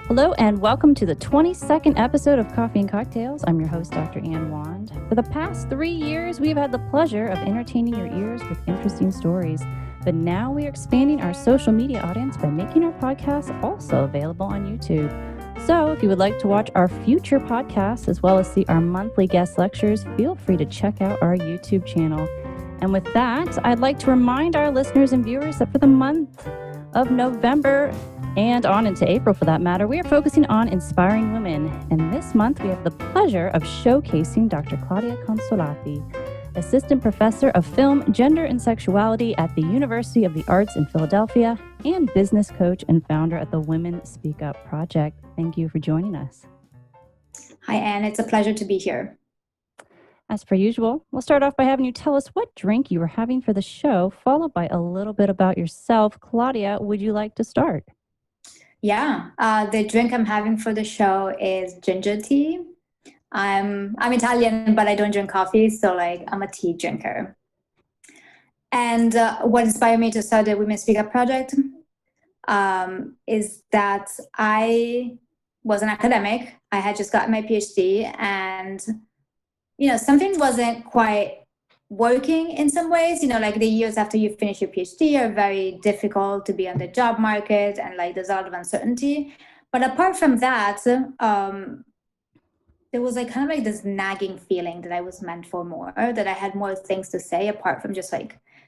Hello and welcome to the 22nd episode of Coffee and Cocktails. I'm your host, Dr. Ann Wand. For the past 3 years, we've had the pleasure of entertaining your ears with interesting stories. But now we are expanding our social media audience by making our podcast also available on YouTube. So if you would like to watch our future podcasts as well as see our monthly guest lectures, feel free to check out our YouTube channel. And with that, I'd like to remind our listeners and viewers that for the month of November and on into April for that matter, we are focusing on inspiring women. And this month we have the pleasure of showcasing Dr. Claudia Consolati, Assistant Professor of Film, Gender, and Sexuality at the University of the Arts in Philadelphia and business coach and founder at the Women Speak Up Project. Thank you for joining us. Hi, Anne. It's a pleasure to be here. As per usual, we'll start off by having you tell us what drink you were having for the show, followed by a little bit about yourself. Claudia, would you like to start? Yeah, the drink I'm having for the show is ginger tea. I'm Italian, but I don't drink coffee, so I'm a tea drinker. And what inspired me to start the Women Speak Up Project is that I was an academic. I had just gotten my PhD, and something wasn't quite working in some ways. The years after you finish your PhD are very difficult to be on the job market, and there's a lot of uncertainty. But apart from that, there was this nagging feeling that I was meant for more, that I had more things to say apart from just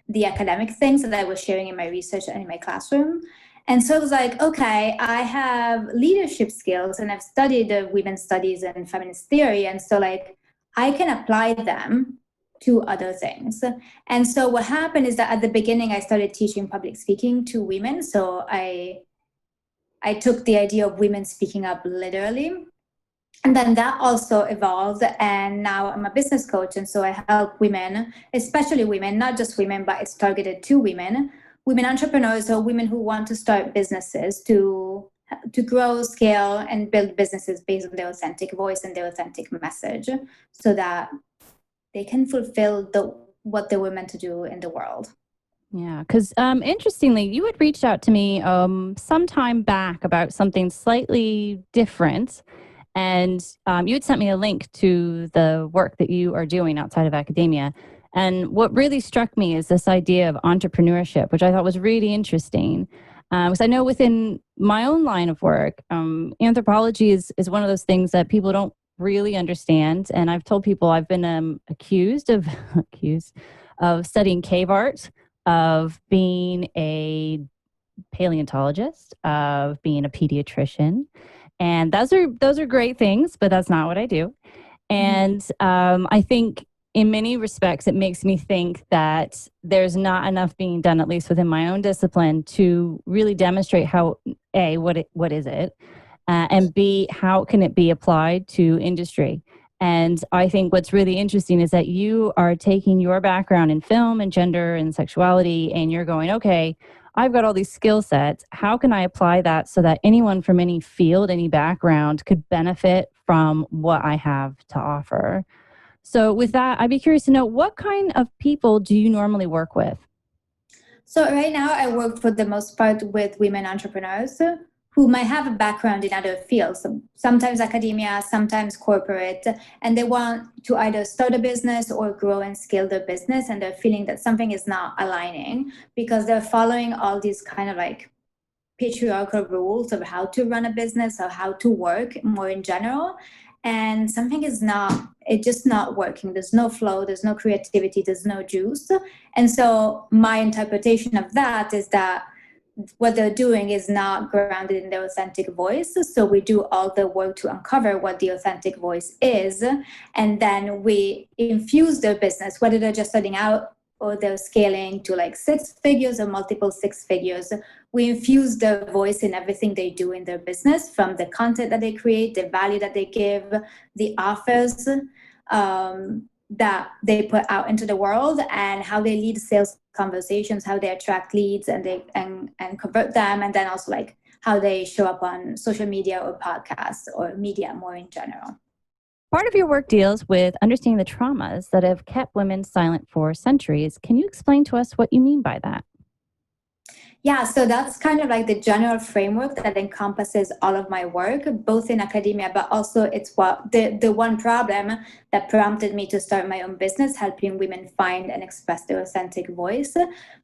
the academic things that I was sharing in my research and in my classroom. And so it was okay, I have leadership skills and I've studied women's studies and feminist theory. And so I can apply them to other things. And so what happened is that at the beginning, I started teaching public speaking to women. So I took the idea of women speaking up literally. And then that also evolved. And now I'm a business coach. And so I help women, especially women, not just women, but it's targeted to women entrepreneurs, or women who want to start businesses to grow, scale, and build businesses based on their authentic voice and their authentic message, so that they can fulfill what they were meant to do in the world. Yeah, because interestingly, you had reached out to me some time back about something slightly different. And you had sent me a link to the work that you are doing outside of academia. And what really struck me is this idea of entrepreneurship, which I thought was really interesting. Because I know within my own line of work, anthropology is one of those things that people don't really understand. And I've told people I've been accused of studying cave art, of being a paleontologist, of being a pediatrician. And those are great things, but that's not what I do. And I think in many respects, it makes me think that there's not enough being done, at least within my own discipline, to really demonstrate how, A, what is it, and B, how can it be applied to industry. And I think what's really interesting is that you are taking your background in film and gender and sexuality, and you're going, okay, I've got all these skill sets. How can I apply that so that anyone from any field, any background could benefit from what I have to offer? So with that, I'd be curious to know, what kind of people do you normally work with? So right now I work for the most part with women entrepreneurs who might have a background in other fields, so sometimes academia, sometimes corporate, and they want to either start a business or grow and scale their business, and they're feeling that something is not aligning because they're following all these kind of patriarchal rules of how to run a business or how to work more in general. And something is just not working. There's no flow, there's no creativity, there's no juice. And so my interpretation of that is that what they're doing is not grounded in their authentic voice. So we do all the work to uncover what the authentic voice is. And then we infuse their business, whether they're just starting out or they're scaling to 6 figures or multiple 6 figures. We infuse their voice in everything they do in their business, from the content that they create, the value that they give, the offers that they put out into the world, and how they lead sales conversations, how they attract leads and convert them, and then also how they show up on social media or podcasts or media more in general. Part of your work deals with understanding the traumas that have kept women silent for centuries. Can you explain to us what you mean by that? Yeah, so that's kind of like the general framework that encompasses all of my work, both in academia, but also it's what the one problem that prompted me to start my own business, helping women find and express their authentic voice.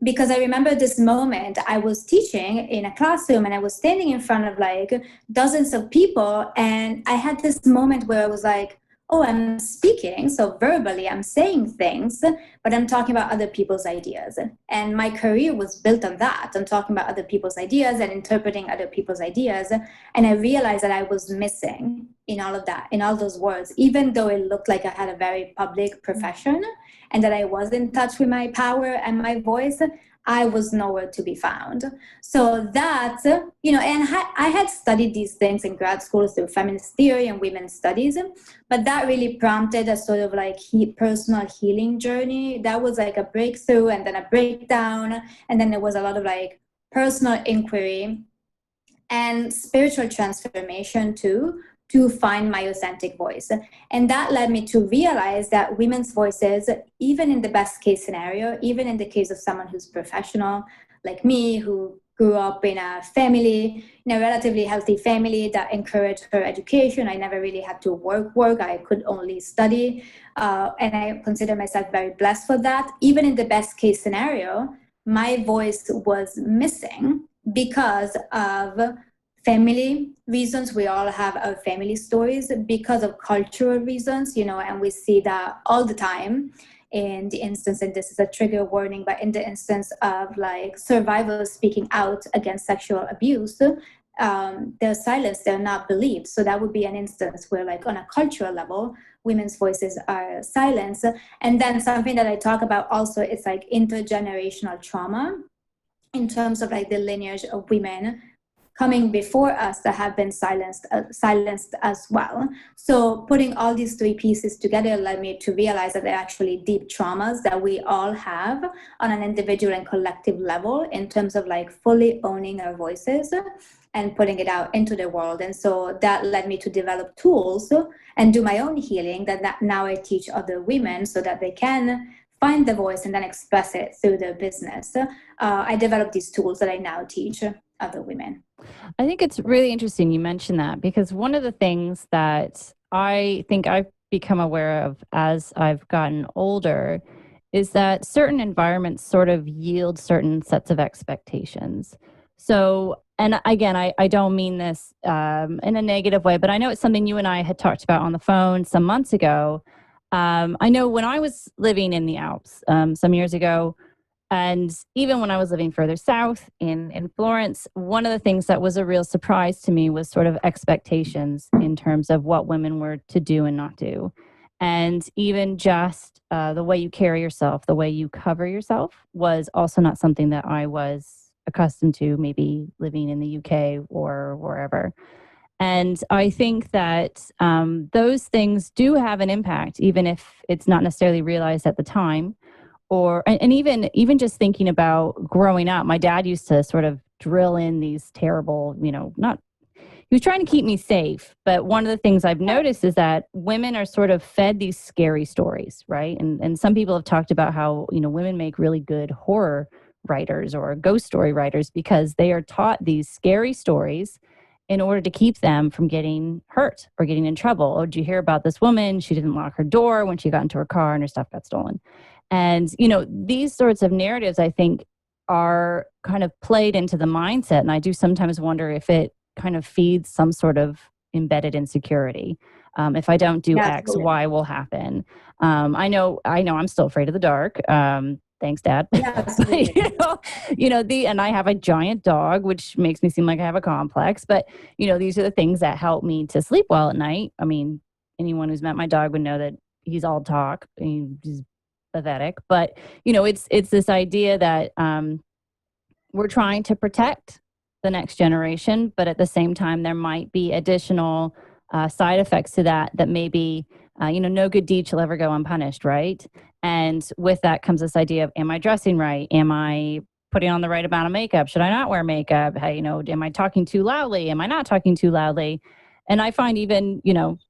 Because I remember this moment, I was teaching in a classroom and I was standing in front of like dozens of people, and I had this moment where I was like, oh, I'm speaking, so verbally I'm saying things, but I'm talking about other people's ideas. And my career was built on that. I'm talking about other people's ideas and interpreting other people's ideas. And I realized that I was missing in all of that, in all those words, even though it looked like I had a very public profession and that I was in touch with my power and my voice. I was nowhere to be found. So that, and I had studied these things in grad school through feminist theory and women's studies, but that really prompted a sort of like personal healing journey. That was like a breakthrough and then a breakdown. And then there was a lot of like personal inquiry and spiritual transformation too, to find my authentic voice. And that led me to realize that women's voices, even in the best case scenario, even in the case of someone who's professional, like me, who grew up in a family, in a relatively healthy family that encouraged her education. I never really had to work. I could only study. And I consider myself very blessed for that. Even in the best case scenario, my voice was missing because of family reasons. We all have our family stories, because of cultural reasons, and we see that all the time in the instance, and this is a trigger warning, but in the instance of like survivors speaking out against sexual abuse, they're silenced, they're not believed. So that would be an instance where like on a cultural level, women's voices are silenced. And then something that I talk about also is like intergenerational trauma, in terms of like the lineage of women coming before us that have been silenced as well. So putting all these three pieces together led me to realize that they're actually deep traumas that we all have on an individual and collective level, in terms of like fully owning our voices and putting it out into the world. And so that led me to develop tools and do my own healing that now I teach other women so that they can find the voice and then express it through their business. I developed these tools that I now teach other women. I think it's really interesting you mentioned that, because one of the things that I think I've become aware of as I've gotten older is that certain environments sort of yield certain sets of expectations. So, and again, I don't mean this in a negative way, but I know it's something you and I had talked about on the phone some months ago. I know when I was living in the Alps some years ago, and even when I was living further south in Florence, one of the things that was a real surprise to me was sort of expectations in terms of what women were to do and not do. And even just the way you carry yourself, the way you cover yourself was also not something that I was accustomed to, maybe living in the UK or wherever. And I think that those things do have an impact, even if it's not necessarily realized at the time. Or and even just thinking about growing up, my dad used to sort of drill in these terrible, not, he was trying to keep me safe, but one of the things I've noticed is that women are sort of fed these scary stories, right? And some people have talked about how women make really good horror writers or ghost story writers, because they are taught these scary stories in order to keep them from getting hurt or getting in trouble. Oh, did you hear about this woman? She didn't lock her door when she got into her car and her stuff got stolen. And, these sorts of narratives, I think, are kind of played into the mindset. And I do sometimes wonder if it kind of feeds some sort of embedded insecurity. If I don't do X, Y will happen. I know I'm still afraid of the dark. Thanks, Dad. Yeah, but, and I have a giant dog, which makes me seem like I have a complex. But, these are the things that help me to sleep well at night. I mean, anyone who's met my dog would know that he's all talk. He's pathetic, but it's this idea that we're trying to protect the next generation, but at the same time there might be additional side effects to that maybe no good deed shall ever go unpunished, right? And with that comes this idea of, am I dressing right? Am I putting on the right amount of makeup? Should I not wear makeup? Am I talking too loudly? Am I not talking too loudly? And I find even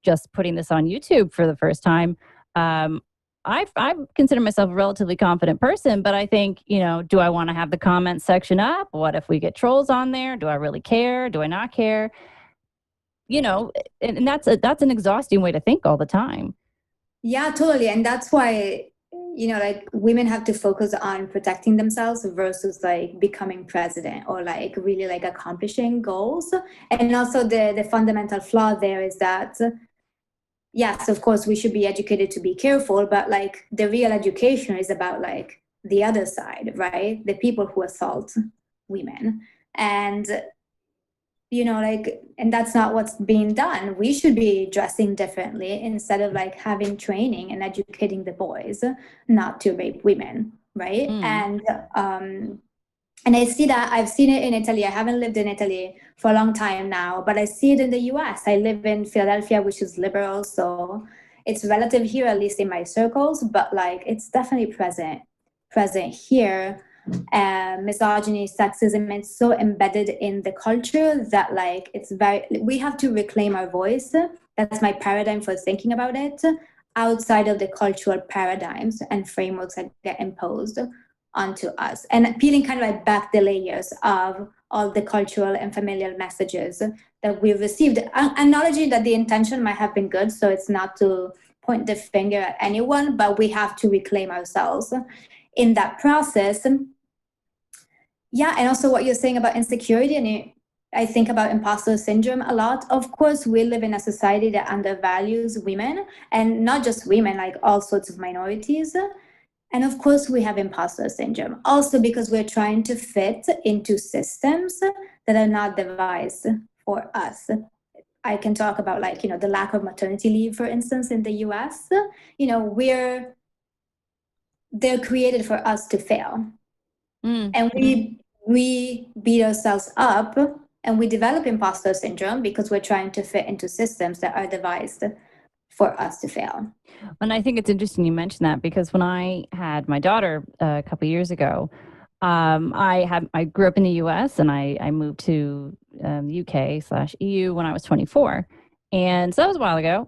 just putting this on YouTube for the first time, I consider myself a relatively confident person, but I think, do I want to have the comment section up? What if we get trolls on there? Do I really care? Do I not care? You know, and that's an exhausting way to think all the time. Yeah, totally. And that's why, like women have to focus on protecting themselves versus like becoming president or like really like accomplishing goals. And also the fundamental flaw there is that, yes, of course, we should be educated to be careful, but like the real education is about like the other side, right? The people who assault women. And like, and that's not what's being done. We should be dressing differently instead of like having training and educating the boys not to rape women, right? Mm. And I see that. I've seen it in Italy. I haven't lived in Italy for a long time now, but I see it in the US. I live in Philadelphia, which is liberal, so it's relative here, at least in my circles, but like it's definitely present here. Misogyny, sexism, it's so embedded in the culture that like we have to reclaim our voice. That's my paradigm for thinking about it, outside of the cultural paradigms and frameworks that get imposed onto us, and peeling kind of like back the layers of all the cultural and familial messages that we've received, acknowledging that the intention might have been good, so it's not to point the finger at anyone, but we have to reclaim ourselves in that process. Yeah, and also what you're saying about insecurity, and I think about imposter syndrome a lot. Of course, we live in a society that undervalues women, and not just women, like all sorts of minorities. And of course, we have imposter syndrome, also because we're trying to fit into systems that are not devised for us. I can talk about like, the lack of maternity leave, for instance, in the US. They're created for us to fail. And we beat ourselves up and we develop imposter syndrome because we're trying to fit into systems that are devised for us to fail. And I think it's interesting you mentioned that, because when I had my daughter a couple of years ago, I grew up in the U.S. and I moved to UK/EU when I was 24. And so that was a while ago.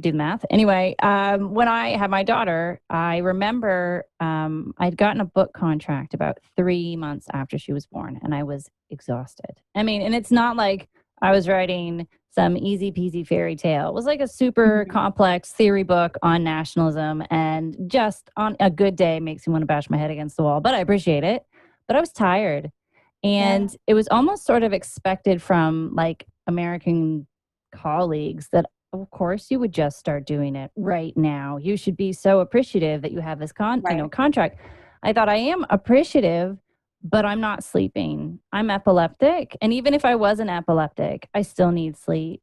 Do the math. Anyway, when I had my daughter, I remember I'd gotten a book contract about 3 months after she was born, and I was exhausted. I mean, and it's not like I was writing some easy peasy fairy tale. It was like a super complex theory book on nationalism, and just on a good day makes me want to bash my head against the wall, but I appreciate it. But I was tired. And it was almost sort of expected from like American colleagues that of course you would just start doing it right now. You should be so appreciative that you have this contract. I thought, I am appreciative, but I'm not sleeping. I'm epileptic. And even if I wasn't epileptic, I still need sleep.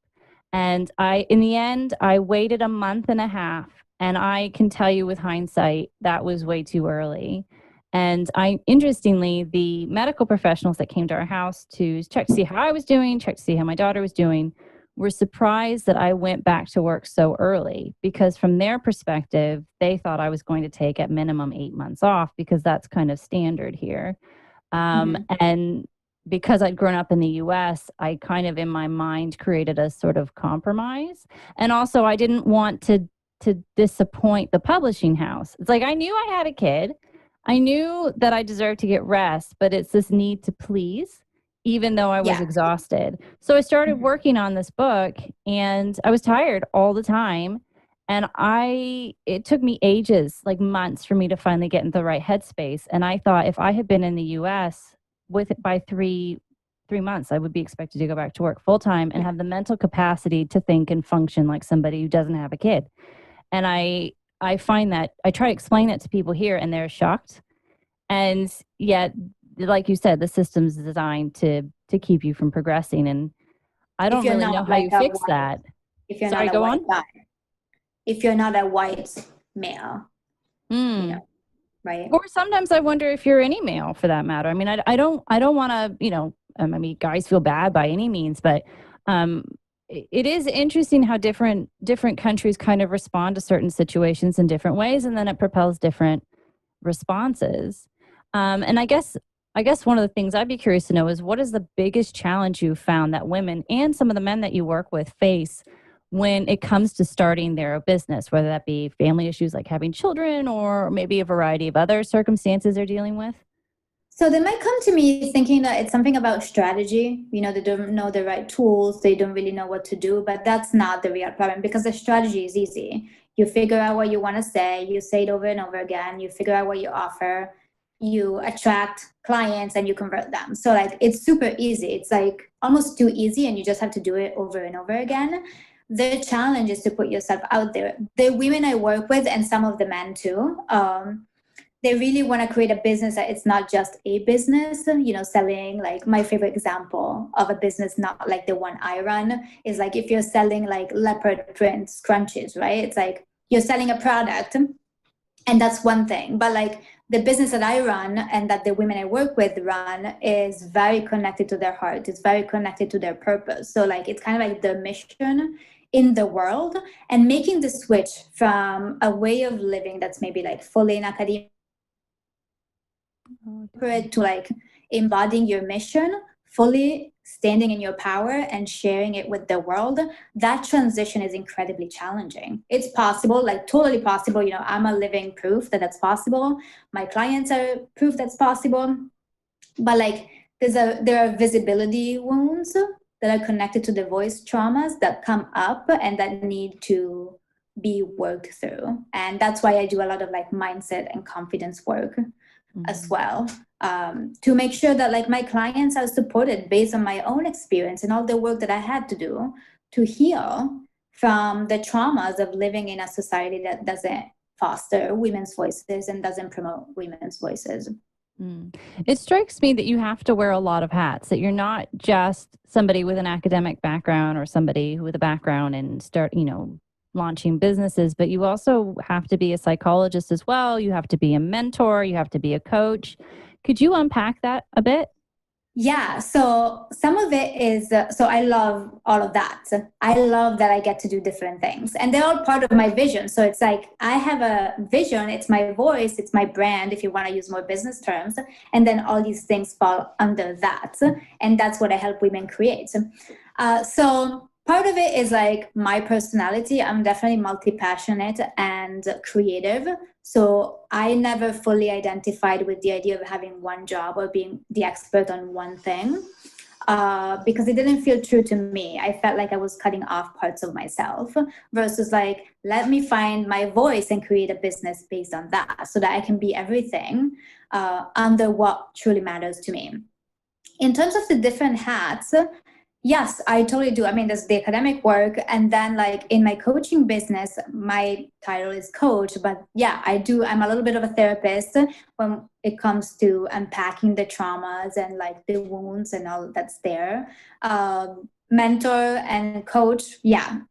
And in the end, I waited a month and a half. And I can tell you with hindsight, that was way too early. And interestingly, the medical professionals that came to our house to check to see how I was doing, check to see how my daughter was doing, were surprised that I went back to work so early, because from their perspective, they thought I was going to take at minimum 8 months off, because that's kind of standard here. And because I'd grown up in the US, I kind of in my mind created a sort of compromise. And also I didn't want to disappoint the publishing house. It's like I knew I had a kid. I knew that I deserved to get rest, but it's this need to please, even though I was exhausted. So I started working on this book, and I was tired all the time. And it took me ages, like months, for me to finally get into the right headspace. And I thought if I had been in the US by 3 months, I would be expected to go back to work full time and have the mental capacity to think and function like somebody who doesn't have a kid. And I find that I try to explain it to people here and they're shocked. And yet, like you said, the system's designed to keep you from progressing. And I don't really know how you fix that. If you're not a white guy. If you're not a white male, right? Or sometimes I wonder if you're any male, for that matter. I mean, I don't want to, I mean, guys feel bad by any means, but it is interesting how different countries kind of respond to certain situations in different ways, and then it propels different responses. And I guess one of the things I'd be curious to know is, what is the biggest challenge you found that women and some of the men that you work with face when it comes to starting their business, whether that be family issues like having children or maybe a variety of other circumstances they're dealing with? So they might come to me thinking that it's something about strategy. They don't know the right tools. They don't really know what to do, but that's not the real problem because the strategy is easy. You figure out what you want to say. You say it over and over again. You figure out what you offer. You attract clients and you convert them. So like, it's super easy. It's like almost too easy and you just have to do it over and over again. The challenge is to put yourself out there. The women I work with and some of the men too, they really want to create a business that it's not just a business, selling. Like my favorite example of a business, not like the one I run, is like if you're selling like leopard print scrunchies, right? It's like you're selling a product and that's one thing. But like the business that I run and that the women I work with run is very connected to their heart. It's very connected to their purpose. So like it's kind of like their mission in the world, and making the switch from a way of living that's maybe like fully in academia to like embodying your mission, fully standing in your power and sharing it with the world. That transition is incredibly challenging. It's possible, like totally possible. I'm a living proof that that's possible. My clients are proof that's possible. But like there are visibility wounds that are connected to the voice traumas that come up and that need to be worked through. And that's why I do a lot of like mindset and confidence work as well, to make sure that like my clients are supported based on my own experience and all the work that I had to do to heal from the traumas of living in a society that doesn't foster women's voices and doesn't promote women's voices. It strikes me that you have to wear a lot of hats, that you're not just somebody with an academic background or somebody with a background and launching businesses, but you also have to be a psychologist as well. You have to be a mentor. You have to be a coach. Could you unpack that a bit? Yeah, so some of it is, so I love all of that. I love that I get to do different things and they're all part of my vision. So it's like, I have a vision, it's my voice, it's my brand, if you want to use more business terms. And then all these things fall under that. And that's what I help women create. So part of it is like my personality. I'm definitely multi-passionate and creative. So I never fully identified with the idea of having one job or being the expert on one thing, because it didn't feel true to me. I felt like I was cutting off parts of myself versus like, let me find my voice and create a business based on that so that I can be everything under what truly matters to me. In terms of the different hats, yes, I totally do. I mean, there's the academic work. And then like in my coaching business, my title is coach. But yeah, I'm a little bit of a therapist when it comes to unpacking the traumas and like the wounds and all that's there. Mentor and coach. Yeah.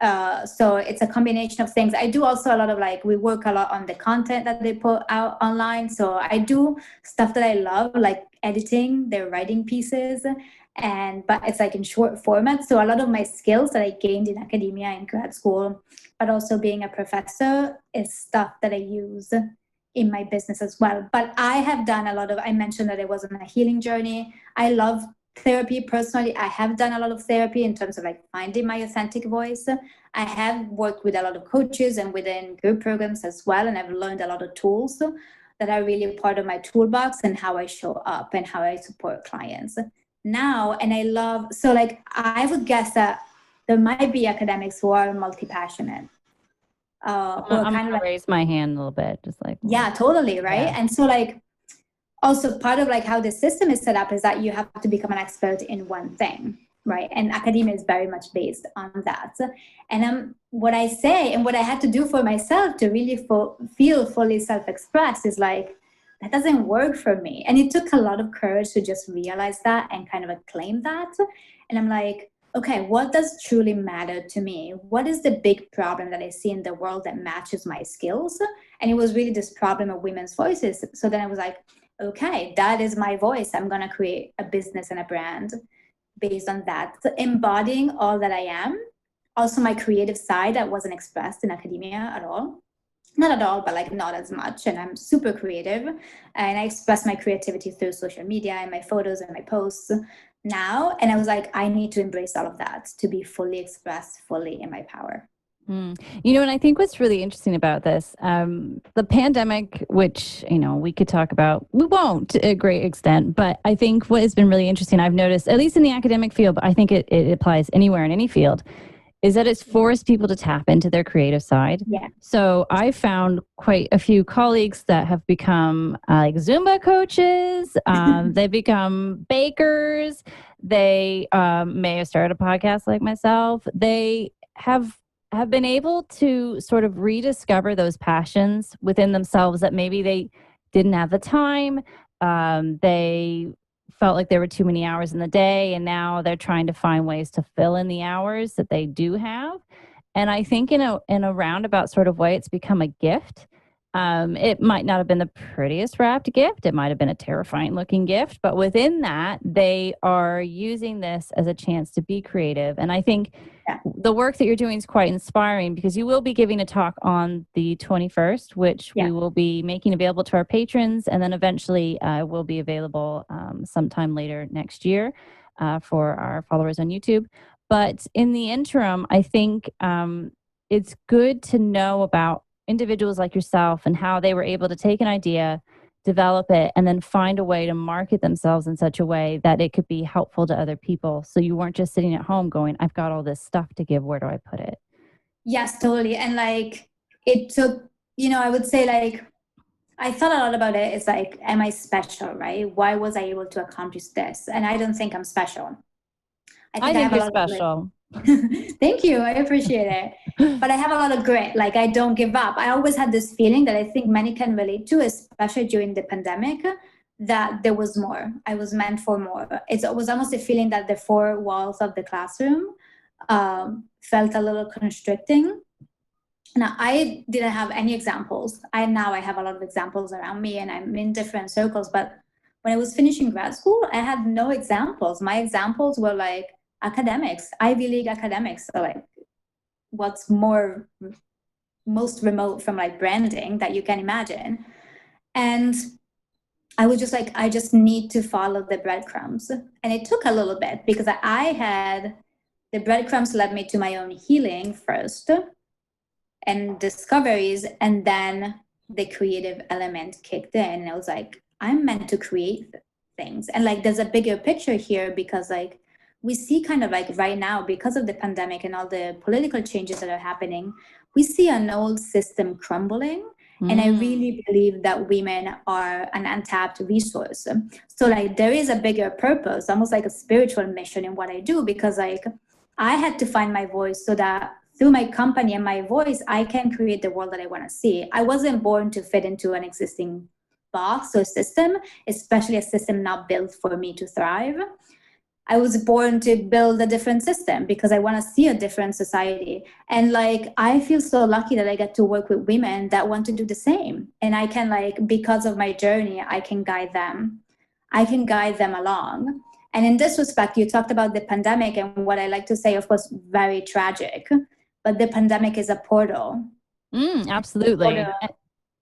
So it's a combination of things. I do also a lot of like, we work a lot on the content that they put out online. So I do stuff that I love, like editing their writing pieces. But it's like in short format. So a lot of my skills that I gained in academia and grad school, but also being a professor, is stuff that I use in my business as well. But I have done I mentioned that it was on a healing journey. I love therapy personally. I have done a lot of therapy in terms of like finding my authentic voice. I have worked with a lot of coaches and within group programs as well. And I've learned a lot of tools that are really part of my toolbox and how I show up and how I support clients now. And I would guess that there might be academics who are multi-passionate. I'm going to raise my hand a little bit, just like. Yeah, totally, right? Yeah. And so like, also part of like how the system is set up is that you have to become an expert in one thing, right? And academia is very much based on that. And what I say and what I had to do for myself to really feel fully self-expressed is like, that doesn't work for me. And it took a lot of courage to just realize that and kind of acclaim that. And I'm like, okay, what does truly matter to me? What is the big problem that I see in the world that matches my skills? And it was really this problem of women's voices. So then I was like, okay, that is my voice. I'm going to create a business and a brand based on that, so embodying all that I am. Also my creative side that wasn't expressed in academia at all. Not at all, but like not as much. And I'm super creative and I express my creativity through social media and my photos and my posts now. And I was like, I need to embrace all of that to be fully expressed, fully in my power. And I think what's really interesting about this, the pandemic, which, we could talk about, we won't to a great extent, but I think what has been really interesting, I've noticed, at least in the academic field, but I think it applies anywhere in any field, is that it's forced people to tap into their creative side. Yeah. So I found quite a few colleagues that have become like Zumba coaches. They become bakers. They may have started a podcast like myself. They have been able to sort of rediscover those passions within themselves that maybe they didn't have the time. They felt like there were too many hours in the day, and now they're trying to find ways to fill in the hours that they do have. And I think in a roundabout sort of way, it's become a gift. It might not have been the prettiest wrapped gift. It might have been a terrifying looking gift, but within that, they are using this as a chance to be creative. And I think the work that you're doing is quite inspiring, because you will be giving a talk on the 21st, which we will be making available to our patrons, and then eventually will be available sometime later next year for our followers on YouTube. But in the interim, I think it's good to know about individuals like yourself and how they were able to take an idea, develop it, and then find a way to market themselves in such a way that it could be helpful to other people. So you weren't just sitting at home going, I've got all this stuff to give. Where do I put it? Yes, totally. And like, it took, I would say, like, I thought a lot about it. It's like, am I special, right? Why was I able to accomplish this? And I don't think I'm special. I think you're special. Thank you. I appreciate it. But I have a lot of grit. Like, I don't give up. I always had this feeling that I think many can relate to, especially during the pandemic, that there was more. I was meant for more. It was almost a feeling that the four walls of the classroom felt a little constricting. Now, I didn't have any examples. Now I have a lot of examples around me, and I'm in different circles. But when I was finishing grad school, I had no examples. My examples were like academics, Ivy League academics. So like, what's most remote from like branding that you can imagine. And I was just like, I just need to follow the breadcrumbs. And it took a little bit, because the breadcrumbs led me to my own healing first and discoveries, and then the creative element kicked in. And I was like, I'm meant to create things. And like, there's a bigger picture here, because like, we see kind of like right now, because of the pandemic and all the political changes that are happening, we see an old system crumbling. And I really believe that women are an untapped resource. So like, there is a bigger purpose, almost like a spiritual mission in what I do, because like, I had to find my voice so that through my company and my voice, I can create the world that I want to see. I wasn't born to fit into an existing box or system, especially a system not built for me to thrive. I was born to build a different system because I want to see a different society. And like, I feel so lucky that I get to work with women that want to do the same. And I can, like, because of my journey, I can guide them. I can guide them along. And in this respect, you talked about the pandemic, and what I like to say, of course, very tragic, but the pandemic is a portal. Absolutely.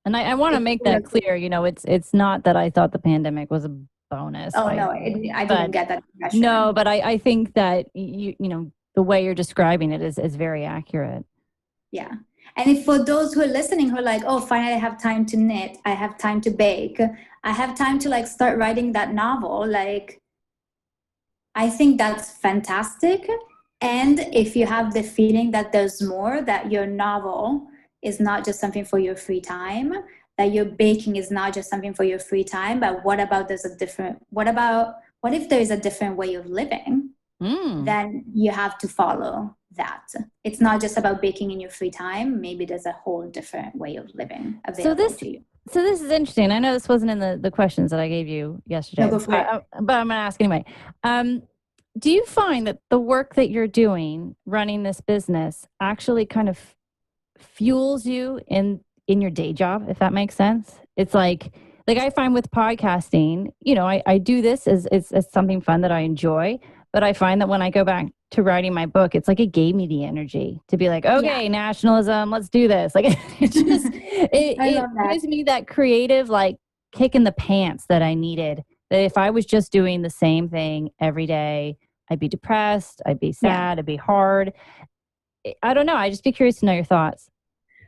And I want to make that clear. It's not that I thought the pandemic was a bonus. Oh, no, I didn't get that impression. No, but I think that, the way you're describing it is very accurate. Yeah. And if for those who are listening, who are like, oh, finally I have time to knit, I have time to bake, I have time to like start writing that novel, like, I think that's fantastic. And if you have the feeling that there's more, that your novel is not just something for your free time, that your baking is not just something for your free time, but what if there is a different way of living? Then you have to follow that. It's not just about baking in your free time. Maybe there's a whole different way of living available to you. So this is interesting. I know this wasn't in the questions that I gave you yesterday, no, but I'm going to ask anyway. Do you find that the work that you're doing, running this business, actually kind of fuels you in your day job, if that makes sense? It's like I find with podcasting, I do this as something fun that I enjoy, but I find that when I go back to writing my book, it's like it gave me the energy to be like, okay, nationalism, let's do this. Like it gives me that creative, like, kick in the pants that I needed. That if I was just doing the same thing every day, I'd be depressed, I'd be sad, I'd be hard. I don't know. I just be curious to know your thoughts.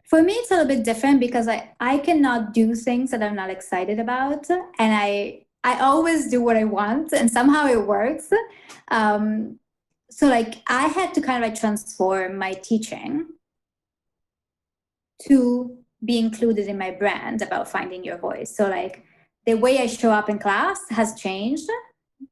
For me, it's a little bit different because I cannot do things that I'm not excited about. And I always do what I want and somehow it works. Um, so like I had to kind of like transform my teaching to be included in my brand about finding your voice. So like the way I show up in class has changed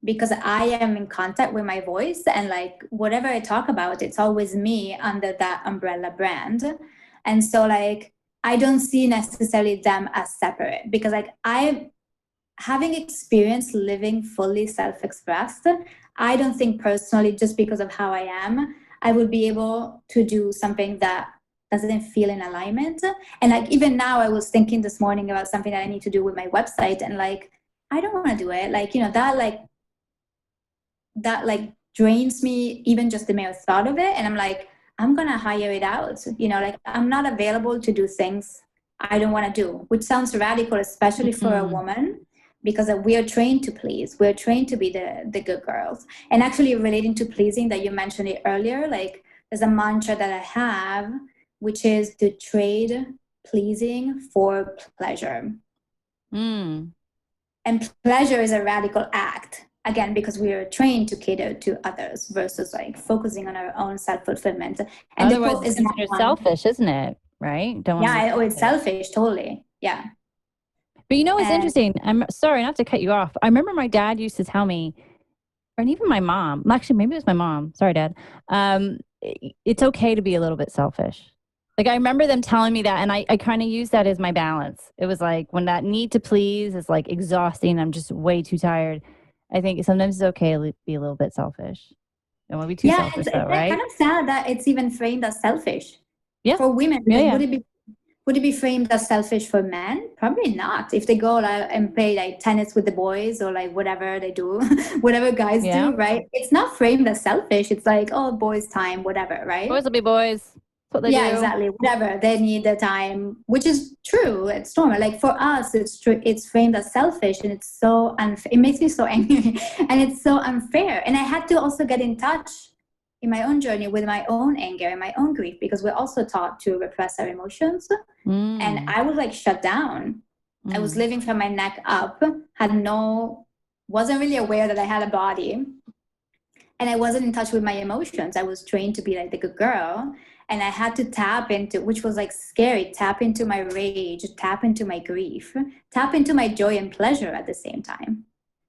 because I am in contact with my voice, and like whatever I talk about, it's always me under that umbrella brand. And so like I don't see necessarily them as separate because like I having experience living fully self-expressed, I don't think personally just because of how I am, I would be able to do something that doesn't feel in alignment. And like even now I was thinking this morning about something that I need to do with my website, and like I don't want to do it. Like, you know, that like drains me, even just the mere thought of it. And I'm like, I'm gonna hire it out, you know, like I'm not available to do things I don't want to do, which sounds radical, especially for a woman, because we are trained to please, we're trained to be the good girls. And actually relating to pleasing, that you mentioned it earlier, like there's a mantra that I have, which is to trade pleasing for pleasure. And pleasure is a radical act, again, because we are trained to cater to others versus like focusing on our own self-fulfillment. And Otherwise, the quote is it's considered selfish, isn't it? Right? Don't want to be yeah, it's selfish, totally. Yeah. But you know what's And interesting? I'm sorry not to cut you off. I remember my dad used to tell me, and even my mom, actually, maybe it was my mom. Sorry, Dad. It's okay to be a little bit selfish. Like I remember them telling me that, and I kind of use that as my balance. It was like when that need to please is like exhausting, I'm just way too tired. I think sometimes it's okay to be a little bit selfish. Don't want to be too yeah, selfish, it's though, like kind right? of sad that it's even framed as selfish Yeah, for women. yeah, Like, yeah. would it be framed as selfish for men? Probably not. If they go like, and play like tennis with the boys or like whatever they do, whatever guys Yeah. do, right? It's not framed as selfish. It's like, oh, boys' time, whatever, right? Boys will be boys. That's what they Yeah, do. exactly. Whatever they need the time, which is true. It's normal. Like for us, it's true. It's framed as selfish, and it's so unfair. It makes me so angry, and it's so unfair. And I had to also get in touch in my own journey with my own anger and my own grief, because we're also taught to repress our emotions. And I was like shut down. I was living from my neck up. Wasn't really aware that I had a body, and I wasn't in touch with my emotions. I was trained to be like the good girl, and I had to tap into, which was like scary, tap into my rage, tap into my grief, tap into my joy and pleasure at the same time,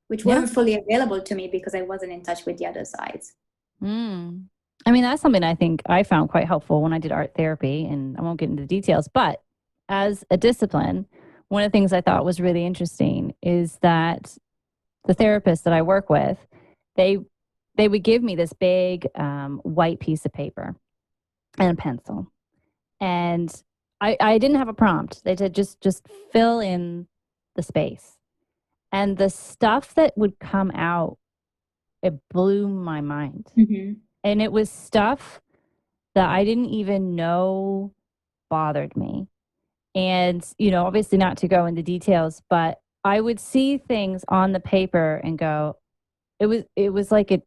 which weren't fully available to me because I wasn't in touch with the other sides. I mean, that's something I think I found quite helpful when I did art therapy, and I won't get into details, but as a discipline, one of the things I thought was really interesting is that the therapists that I work with, they would give me this big white piece of paper and a pencil, and I didn't have a prompt. They said just fill in the space, and the stuff that would come out, it blew my mind. And it was stuff that I didn't even know bothered me. And, you know, obviously not to go into details, but I would see things on the paper and go, it was like it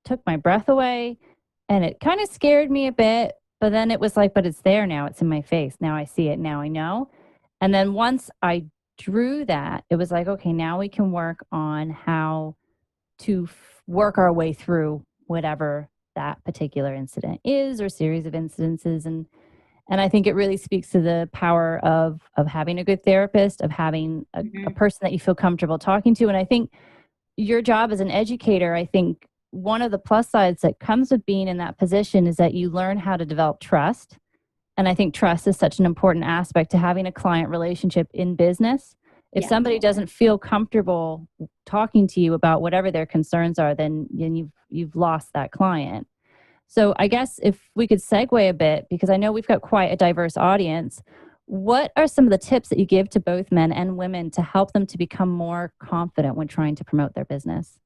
took my breath away, and it kind of scared me a bit, but then it was like, but it's there now, it's in my face. Now I see it, now I know. And then once I drew that, it was like, okay, now we can work on how to work our way through whatever that particular incident is or series of incidences. And I think it really speaks to the power of having a good therapist, of having a person that you feel comfortable talking to. And I think your job as an educator, I think one of the plus sides that comes with being in that position is that you learn how to develop trust. And I think trust is such an important aspect to having a client relationship in business. If somebody doesn't feel comfortable talking to you about whatever their concerns are, then you've lost that client. So I guess if we could segue a bit, because I know we've got quite a diverse audience, what are some of the tips that you give to both men and women to help them to become more confident when trying to promote their business?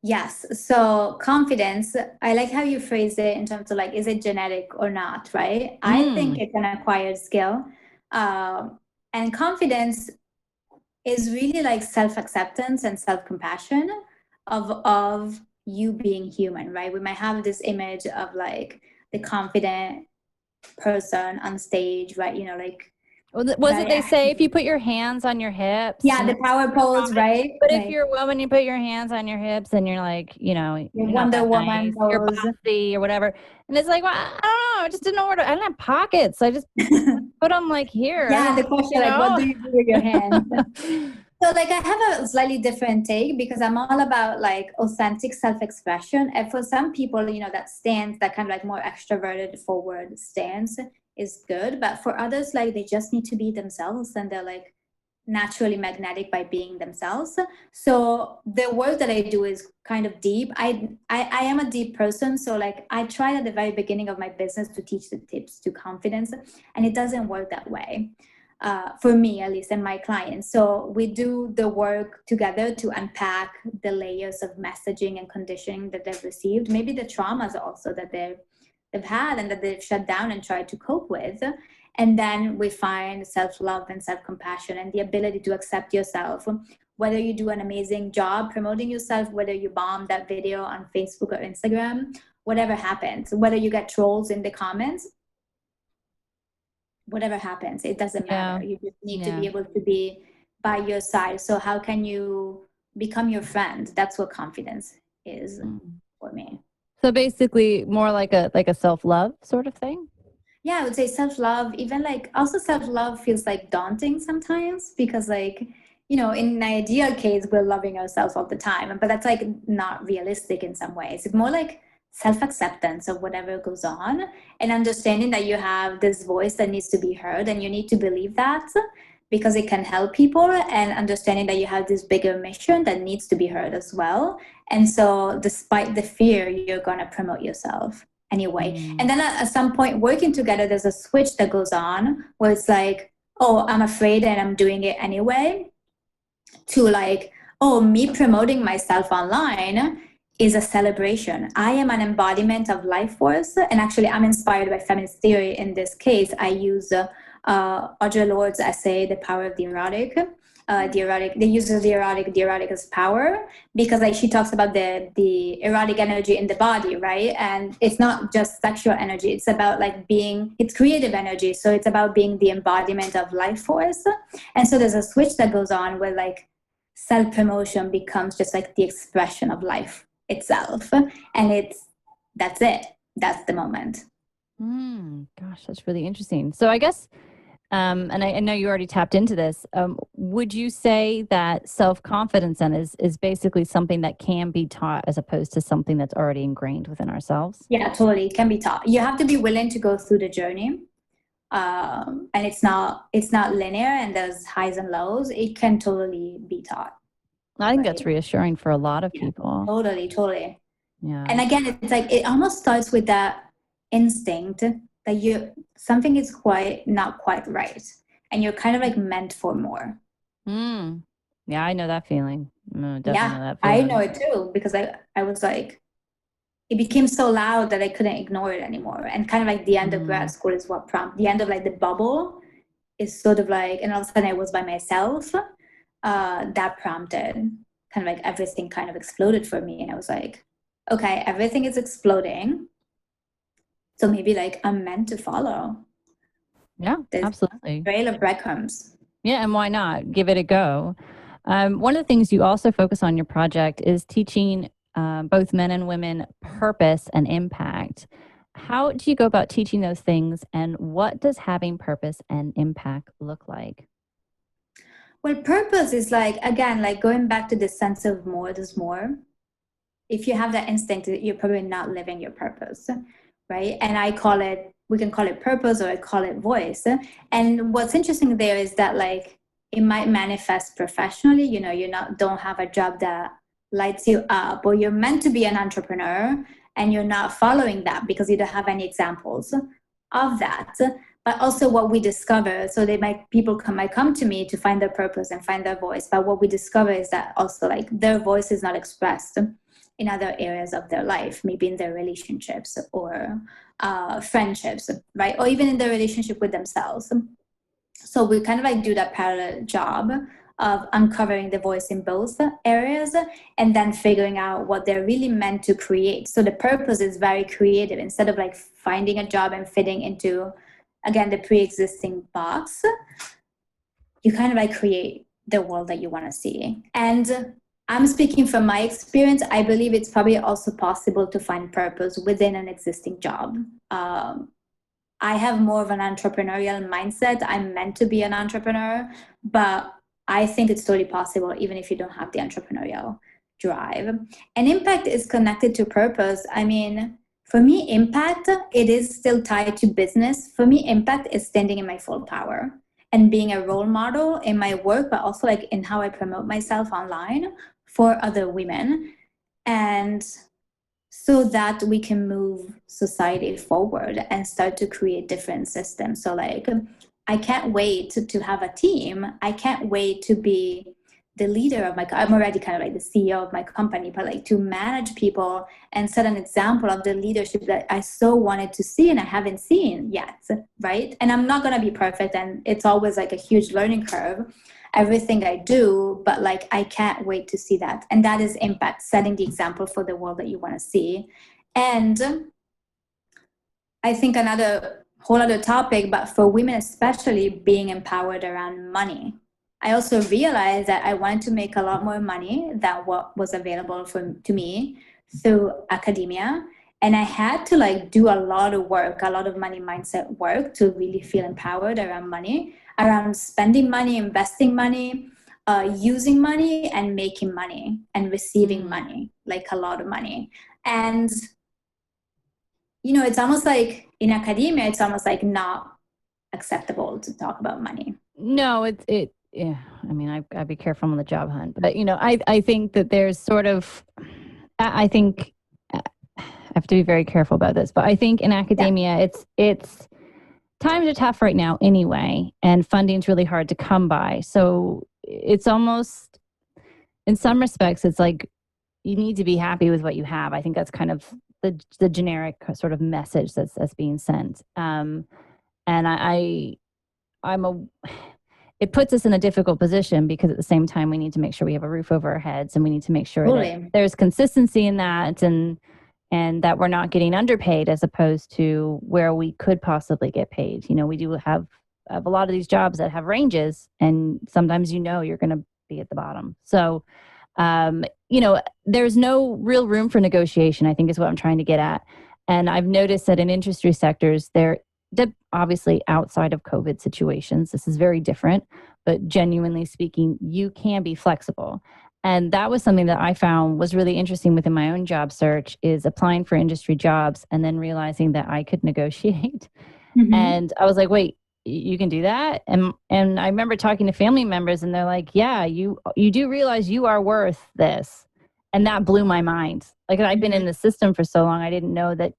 Yes. So confidence, I like how you phrased it in terms of like, is it genetic or not, right? I think it's an acquired skill. And confidence is really like self-acceptance and self-compassion of you being human, right? We might have this image of like, the confident person on stage, right? You know, like, Wasn't they say if you put your hands on your hips? yeah, the power pose, right? But if Like, you're a woman, you put your hands on your hips and you're like, you know, your you're not Wonder that Woman nice, you're pose. bossy or whatever. And it's like, well, I don't know. I just didn't know where to, I didn't have pockets. I just put them like here. Yeah, the question, you like, what know? do you do with your hands? So like I have a slightly different take because I'm all about like authentic self-expression. And for some people, you know, that stance, that kind of like more extroverted forward stance is good. But for others, like they just need to be themselves and they're like naturally magnetic by being themselves. So the work that I do is kind of deep. I am a deep person. So like I tried at the very beginning of my business to teach the tips to confidence, and it doesn't work that way. For me at least and my clients. So we do the work together to unpack the layers of messaging and conditioning that they've received, maybe the traumas also that they've had and that they've shut down and tried to cope with. And then we find self-love and self-compassion and the ability to accept yourself, whether you do an amazing job promoting yourself, whether you bomb that video on Facebook or Instagram, whatever happens, whether you get trolls in the comments, whatever happens, it doesn't matter. You just need to be able to be by your side. So how can you become your friend? That's what confidence is for me. So basically more like a self-love sort of thing. Yeah, I would say self-love, even like also self-love feels like daunting sometimes because like, you know, in an ideal case, we're loving ourselves all the time, but that's like not realistic in some ways. It's more like self-acceptance of whatever goes on and understanding that you have this voice that needs to be heard and you need to believe that because it can help people, and understanding that you have this bigger mission that needs to be heard as well. And so despite the fear, you're going to promote yourself anyway. And then at some point working together, there's a switch that goes on where it's like, oh, I'm afraid and I'm doing it anyway, to like, oh, me promoting myself online is a celebration. I am an embodiment of life force. And actually, I'm inspired by feminist theory in this case. I use Audre Lorde's essay, The Power of the Erotic. They use the erotic as power because like she talks about the erotic energy in the body, right? And it's not just sexual energy. It's about like it's creative energy. So it's about being the embodiment of life force. And so there's a switch that goes on where like self-promotion becomes just like the expression of life itself. And that's it. That's the moment. Gosh, that's really interesting. So I guess, and I know you already tapped into this, would you say that self-confidence then is basically something that can be taught as opposed to something that's already ingrained within ourselves? Yeah, totally. It can be taught. You have to be willing to go through the journey. And it's not linear and there's highs and lows. It can totally be taught. I think that's reassuring for a lot of people. Totally. Yeah. And again, it's like it almost starts with that instinct that something is not quite right, and you're kind of like meant for more. Yeah, I know that feeling. Definitely know that feeling. I know it too because I was like, it became so loud that I couldn't ignore it anymore. And kind of like the end of grad school is what prompted the end of like the bubble is sort of like, and all of a sudden I was by myself. That prompted kind of like everything kind of exploded for me. And I was like, okay, everything is exploding. So maybe like I'm meant to follow. Yeah, absolutely. Trail of breadcrumbs. Yeah, and why not? Give it a go. One of the things you also focus on in your project is teaching both men and women purpose and impact. How do you go about teaching those things, and what does having purpose and impact look like? Well, purpose is like, again, like going back to the sense of more is more. If you have that instinct, you're probably not living your purpose, right? And we can call it purpose or I call it voice. And what's interesting there is that like it might manifest professionally, you know, don't have a job that lights you up, or you're meant to be an entrepreneur and you're not following that because you don't have any examples of that. But also what we discover, so people might come to me to find their purpose and find their voice, but what we discover is that also like their voice is not expressed in other areas of their life, maybe in their relationships or friendships, right? Or even in their relationship with themselves. So we kind of like do that parallel job of uncovering the voice in both areas and then figuring out what they're really meant to create. So the purpose is very creative. Instead of like finding a job and fitting into, again, the pre-existing box, you kind of like create the world that you want to see. And I'm speaking from my experience. I believe it's probably also possible to find purpose within an existing job. I have more of an entrepreneurial mindset. I'm meant to be an entrepreneur, but I think it's totally possible even if you don't have the entrepreneurial drive. And impact is connected to purpose. I mean, for me, impact, it is still tied to business. For me, impact is standing in my full power and being a role model in my work, but also like in how I promote myself online for other women. And so that we can move society forward and start to create different systems. So like, I can't wait to have a team. I can't wait to be the leader of I'm already kind of like the CEO of my company, but like to manage people and set an example of the leadership that I so wanted to see and I haven't seen yet, right? And I'm not going to be perfect, and it's always like a huge learning curve, everything I do, but like I can't wait to see that. And that is impact, setting the example for the world that you want to see. And I think another whole other topic, but for women especially, being empowered around money. I also realized that I wanted to make a lot more money than what was available to me through academia. And I had to like do a lot of work, a lot of money mindset work to really feel empowered around money, around spending money, investing money, using money and making money and receiving money, like a lot of money. And, you know, it's almost like in academia, it's almost like not acceptable to talk about money. No, yeah. I mean, I'd be careful on the job hunt, but you know, I think that there's sort of, I think I have to be very careful about this, but I think in academia, it's times are tough right now anyway, and funding's really hard to come by. So it's almost, in some respects, it's like you need to be happy with what you have. I think that's kind of the generic sort of message that's being sent. And it puts us in a difficult position because at the same time we need to make sure we have a roof over our heads, and we need to make sure that there's consistency in that, and that we're not getting underpaid as opposed to where we could possibly get paid. You know, we do have a lot of these jobs that have ranges, and sometimes you're going to be at the bottom. So, you know, there's no real room for negotiation, I think is what I'm trying to get at. And I've noticed that in industry sectors, obviously outside of COVID situations, this is very different, but genuinely speaking, you can be flexible. And that was something that I found was really interesting within my own job search, is applying for industry jobs and then realizing that I could negotiate. Mm-hmm. And I was like, wait, you can do that? And I remember talking to family members, and they're like, yeah, you do realize you are worth this. And that blew my mind. Like, I'd been in the system for so long, I didn't know that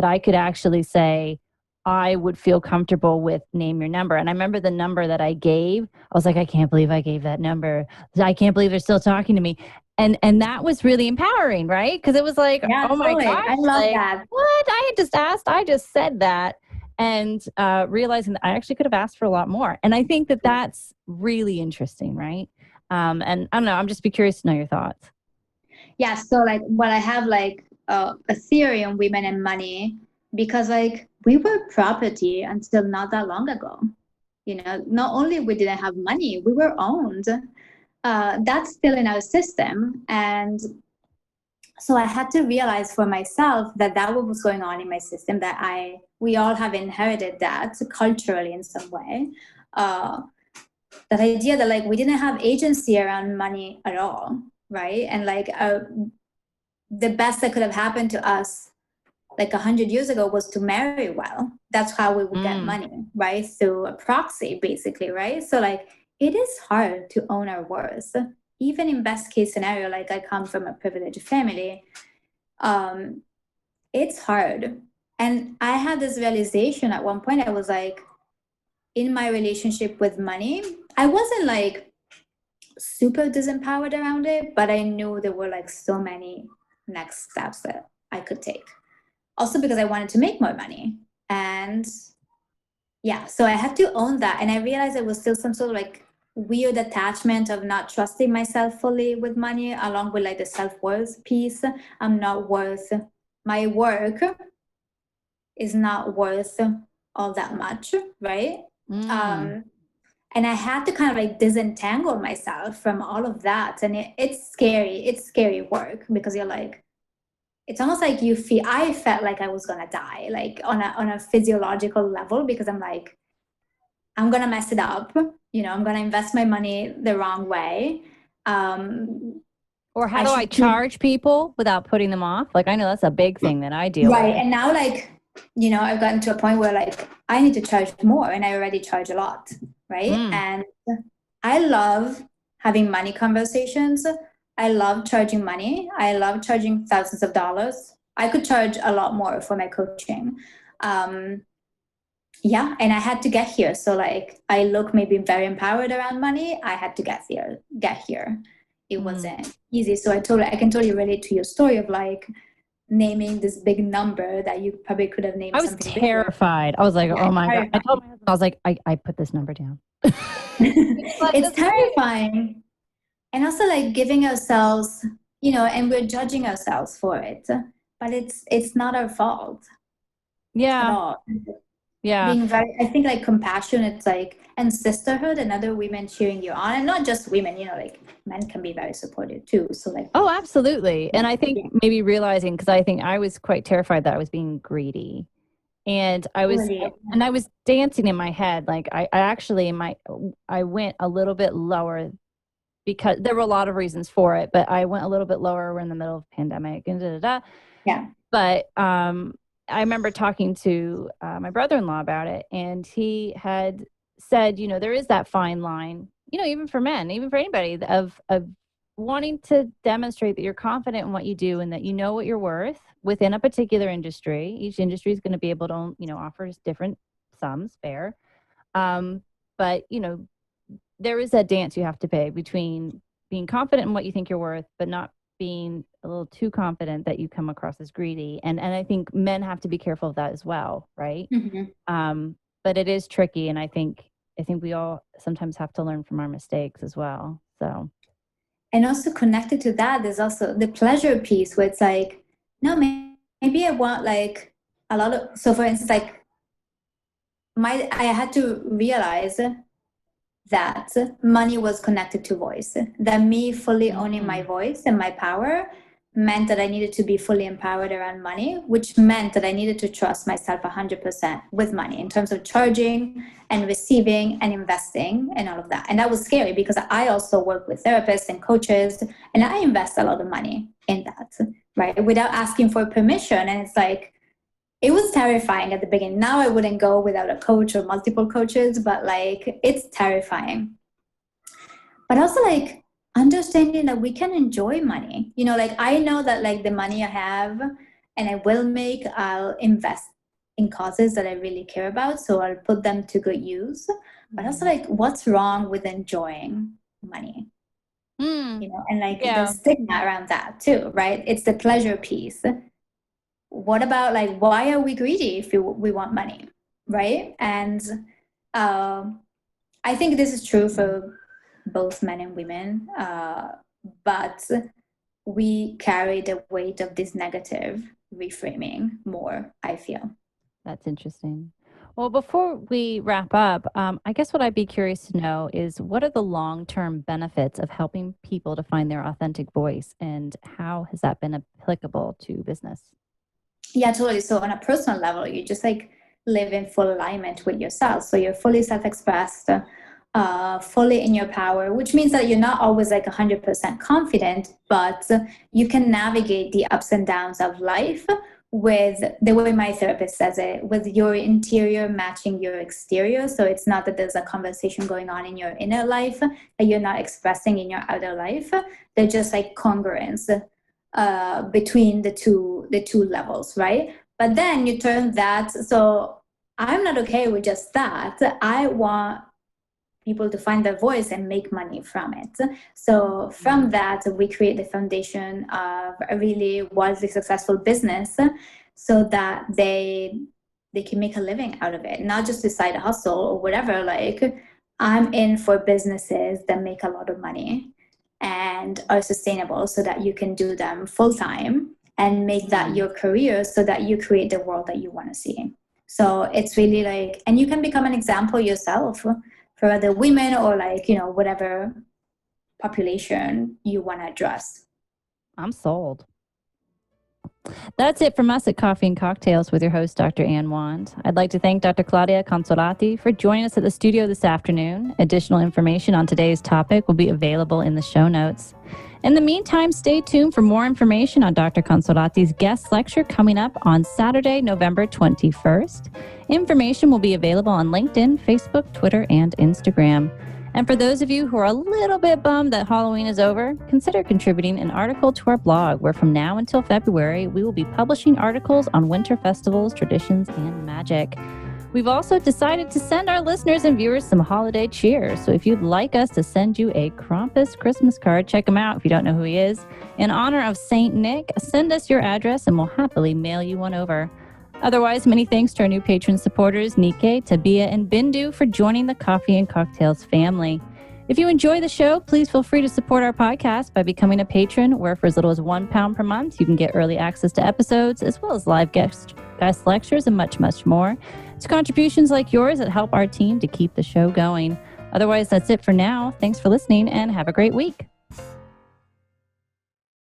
I could actually say, I would feel comfortable with name your number. And I remember the number that I gave, I was like, I can't believe I gave that number. I can't believe they're still talking to me. And that was really empowering, right? Because it was like, oh my gosh, I love that. What? I had just asked, I just said that. And realizing that I actually could have asked for a lot more. And I think that that's really interesting, right? And I don't know, I'm just be curious to know your thoughts. Yeah, so like what I have like a theory on women and money, because like we were property until not that long ago. You know, not only we didn't have money, we were owned. That's still in our system. And so I had to realize for myself that what was going on in my system, that we all have inherited that culturally in some way. That idea that like we didn't have agency around money at all, right? And like the best that could have happened to us like 100 years ago was to marry well. That's how we would get money, right? Through a proxy, basically, right? So like it is hard to own our worth. Even in best case scenario, like I come from a privileged family, it's hard. And I had this realization at one point. I was like, in my relationship with money, I wasn't like super disempowered around it, but I knew there were like so many next steps that I could take. Also because I wanted to make more money. And yeah, so I had to own that. And I realized there was still some sort of like weird attachment of not trusting myself fully with money, along with like the self-worth piece. I'm not worth, my work is not worth all that much, right? Mm. And I had to kind of like disentangle myself from all of that. And it's scary. It's scary work, because you're like, it's almost like you feel, I felt like I was going to die, like on a physiological level, because I'm like, I'm going to mess it up. You know, I'm going to invest my money the wrong way. Or how I do I should do, charge people without putting them off? Like, I know that's a big thing that I deal right. with. And now, like, you know, I've gotten to a point where like I need to charge more, and I already charge a lot. Right. Mm. And I love having money conversations. I love charging money. I love charging thousands of dollars. I could charge a lot more for my coaching. Yeah, and I had to get here. So like I look maybe very empowered around money. I had to get here. It wasn't easy. So I can totally relate to your story of like naming this big number that you probably could have named I was something bigger. terrified. I was like, Yeah, oh it's my God. I told terrifying. my husband, I was like, I put this number down. Like, It's this is big. terrifying. And also like giving ourselves, you know, and we're judging ourselves for it, but it's not our fault at Yeah. all. Yeah. Being very, I think like compassion, it's like, and sisterhood and other women cheering you on, and not just women, you know, like men can be very supportive too. So like, Oh, absolutely. And I think yeah, maybe realizing, because I think I was quite terrified that I was being greedy. And totally. I was dancing in my head. Like I actually, I went a little bit lower because there were a lot of reasons for it, but I went a little bit lower. We're in the middle of pandemic and da, da, da. Yeah. But I remember talking to my brother-in-law about it, and he had said, you know, there is that fine line, you know, even for men, even for anybody, of wanting to demonstrate that you're confident in what you do and that you know what you're worth within a particular industry. Each industry is going to be able to, you know, offer different sums, fair. But you know, there is that dance you have to pay between being confident in what you think you're worth, but not being a little too confident that you come across as greedy. And I think men have to be careful of that as well, right? But it is tricky, and I think we all sometimes have to learn from our mistakes as well. So And also connected to that, there's also the pleasure piece where it's like, no, maybe I want like a lot of, so for instance, like I had to realize that money was connected to voice, that me fully owning my voice and my power meant that I needed to be fully empowered around money, which meant that I needed to trust myself 100% with money in terms of charging and receiving and investing and all of that. And that was scary because I also work with therapists and coaches, and I invest a lot of money in that, right? Without asking for permission. And it's like, it was terrifying at the beginning. Now I wouldn't go without a coach or multiple coaches, but like, it's terrifying. But also like understanding that we can enjoy money. You know, like I know that like the money I have and I will make, I'll invest in causes that I really care about. So I'll put them to good use. But also like, what's wrong with enjoying money? You know, and like the yeah. stigma around that too, right? It's the pleasure piece. What about like, why are we greedy if we want money, right? And I think this is true for both men and women, but we carry the weight of this negative reframing more, I feel. That's interesting. Well, before we wrap up, I guess what I'd be curious to know is what are the long-term benefits of helping people to find their authentic voice, and how has that been applicable to business? Yeah, totally. So on a personal level, you just like live in full alignment with yourself. So you're fully self-expressed, fully in your power, which means that you're not always like 100% confident, but you can navigate the ups and downs of life with the way my therapist says it, with your interior matching your exterior. So it's not that there's a conversation going on in your inner life that you're not expressing in your outer life. They're just like congruence between the two levels, right? But then you turn that, so I'm not okay with just that. I want people to find their voice and make money from it. So from that, we create the foundation of a really wildly successful business so that they can make a living out of it, not just a side hustle or whatever. Like I'm in for businesses that make a lot of money and are sustainable so that you can do them full time and make that your career so that you create the world that you want to see. So it's really like, and you can become an example yourself for other women or like, whatever population you want to address. I'm sold. That's it from us at Coffee and Cocktails with your host, Dr. Ann Wand. I'd like to thank Dr. Claudia Consolati for joining us at the studio this afternoon. Additional information on today's topic will be available in the show notes. In the meantime, stay tuned for more information on Dr. Consolati's guest lecture coming up on Saturday, November 21st. Information will be available on LinkedIn, Facebook, Twitter, and Instagram. And for those of you who are a little bit bummed that Halloween is over, consider contributing an article to our blog, where from now until February, we will be publishing articles on winter festivals, traditions, and magic. We've also decided to send our listeners and viewers some holiday cheer. So if you'd like us to send you a Krampus Christmas card, check him out if you don't know who he is. In honor of Saint Nick, send us your address and we'll happily mail you one over. Otherwise, many thanks to our new patron supporters, Nike, Tabia, and Bindu for joining the Coffee and Cocktails family. If you enjoy the show, please feel free to support our podcast by becoming a patron, where for as little as £1 per month, you can get early access to episodes, as well as live guest lectures and much, much more. It's contributions like yours that help our team to keep the show going. Otherwise, that's it for now. Thanks for listening and have a great week.